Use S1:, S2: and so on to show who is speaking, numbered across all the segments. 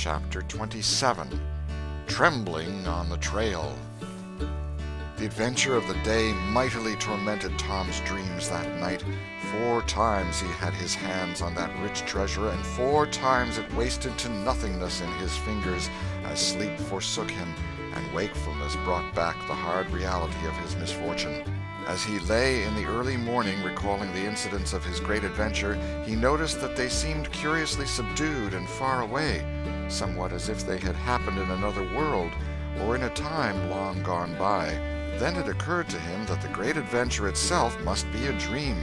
S1: Chapter 27. Trembling on the Trail. The adventure of the day mightily tormented Tom's dreams that night. 4 times he had his hands on that rich treasure, and 4 times it wasted to nothingness in his fingers as sleep forsook him, and wakefulness brought back the hard reality of his misfortune. As he lay in the early morning recalling the incidents of his great adventure, he noticed that they seemed curiously subdued and far away, somewhat as if they had happened in another world, or in a time long gone by. Then it occurred to him that the great adventure itself must be a dream.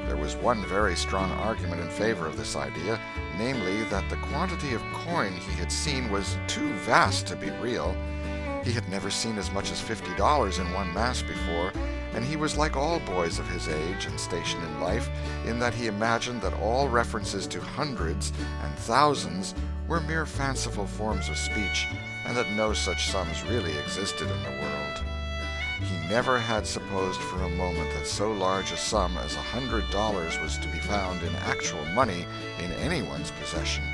S1: There was one very strong argument in favor of this idea, namely that the quantity of coin he had seen was too vast to be real. He had never seen as much as $50 in one mass before, and he was like all boys of his age and station in life, in that he imagined that all references to hundreds and thousands were mere fanciful forms of speech, and that no such sums really existed in the world. He never had supposed for a moment that so large a sum as $100 was to be found in actual money in anyone's possession.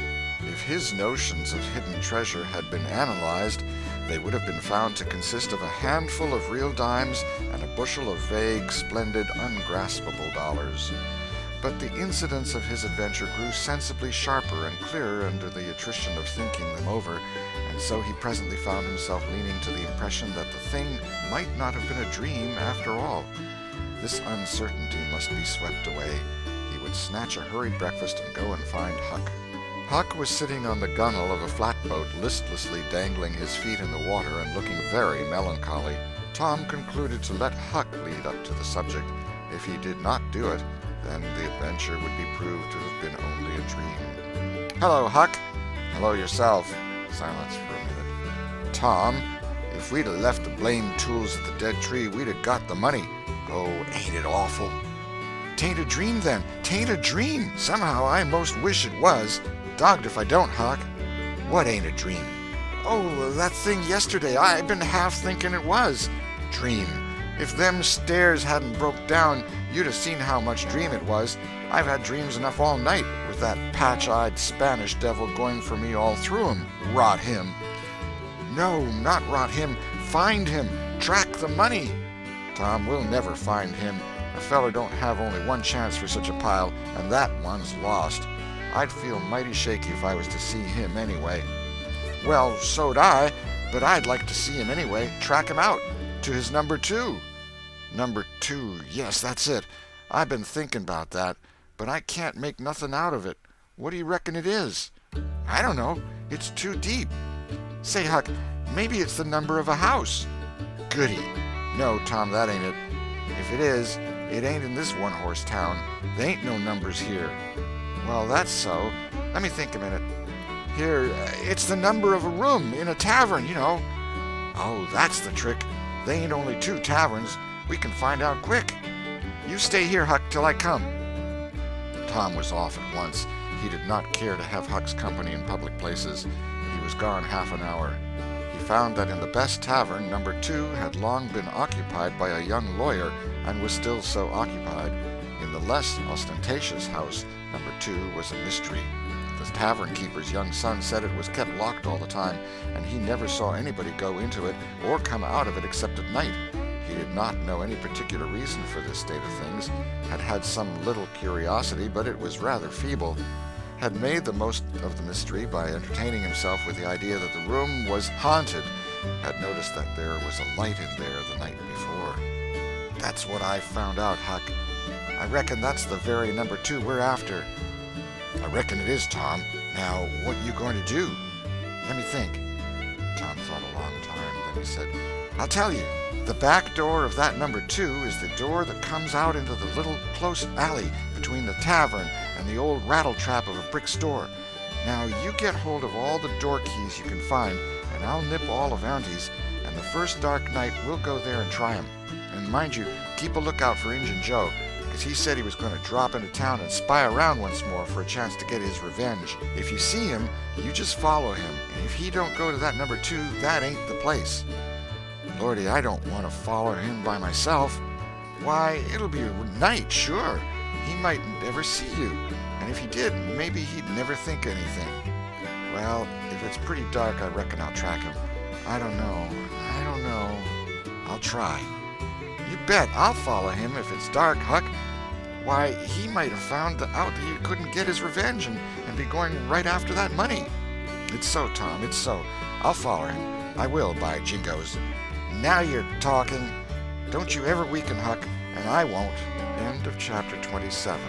S1: If his notions of hidden treasure had been analyzed, they would have been found to consist of a handful of real dimes and a bushel of vague, splendid, ungraspable dollars. But the incidents of his adventure grew sensibly sharper and clearer under the attrition of thinking them over, and so he presently found himself leaning to the impression that the thing might not have been a dream after all. This uncertainty must be swept away. He would snatch a hurried breakfast and go and find Huck. Huck was sitting on the gunwale of a flatboat, listlessly dangling his feet in the water and looking very melancholy. Tom concluded to let Huck lead up to the subject. If he did not do it, then the adventure would be proved to have been only a dream. "Hello, Huck." "Hello yourself." Silence for a minute. "Tom, if we'd 'a' left the blamed tools at the dead tree, we'd 'a' got the money. Oh, ain't it awful?" "'Tain't a dream, then. 'Tain't a dream. Somehow I most wish it was. Dogged if I don't, Huck." "What ain't a dream?" "Oh, that thing yesterday. I been half thinking it was." "Dream? If them stairs hadn't broke down, you'd have seen how much dream it was. I've had dreams enough all night, with that patch-eyed Spanish devil going for me all through 'em. Rot him." "No, not rot him. Find him. Track the money." "Tom, we'll never find him. A feller don't have only one chance for such a pile, and that one's lost. I'd feel mighty shaky if I was to see him anyway." "Well, so'd I, but I'd like to see him anyway. Track him out. To his number 2. "Number 2, yes, that's it. I've been thinking about that, but I can't make nothing out of it. What do you reckon it is?" "I don't know. It's too deep." "Say, Huck, maybe it's the number of a house." "Goody. No, Tom, that ain't it. If it is, it ain't in this one-horse town. There ain't no numbers here." "Well, that's so. Let me think a minute. Here, it's the number of a room in a tavern, you know." "Oh, that's the trick. They ain't only 2 taverns. We can find out quick. You stay here, Huck, till I come." Tom was off at once. He did not care to have Huck's company in public places. He was gone half an hour. He found that in the best tavern, number 2 had long been occupied by a young lawyer, and was still so occupied. In the less ostentatious house, number 2 was a mystery. The tavern-keeper's young son said it was kept locked all the time, and he never saw anybody go into it or come out of it except at night. He did not know any particular reason for this state of things, had some little curiosity, but it was rather feeble, had made the most of the mystery by entertaining himself with the idea that the room was haunted, had noticed that there was a light in there the night before. "That's what I found out, Huck. I reckon that's the very number 2 we're after." "I reckon it is, Tom. Now, what you going to do?" "Let me think." Tom thought a long time. Then he said, "I'll tell you. The back door of that number 2 is the door that comes out into the little close alley between the tavern and the old rattle-trap of a brick store. Now, you get hold of all the door keys you can find, and I'll nip all of Auntie's, and the first dark night we'll go there and try 'em. And mind you, keep a lookout for Injun Joe, because he said he was going to drop into town and spy around once more for a chance to get his revenge. If you see him, you just follow him, and if he don't go to that number 2, that ain't the place." "Lordy, I don't want to follow him by myself." "Why, it'll be night, sure. He mightn't ever see you, and if he did, maybe he'd never think anything." Well, if it's pretty dark, I reckon I'll track him. I don't know. I'll try. You bet I'll follow him if it's dark, Huck. Why, he might have found out that you couldn't get his revenge and be going right after that money. It's so, Tom, it's so. I'll follow him. I will, by jingoes. Now you're talking. Don't you ever weaken, Huck, and I won't. End of chapter 27.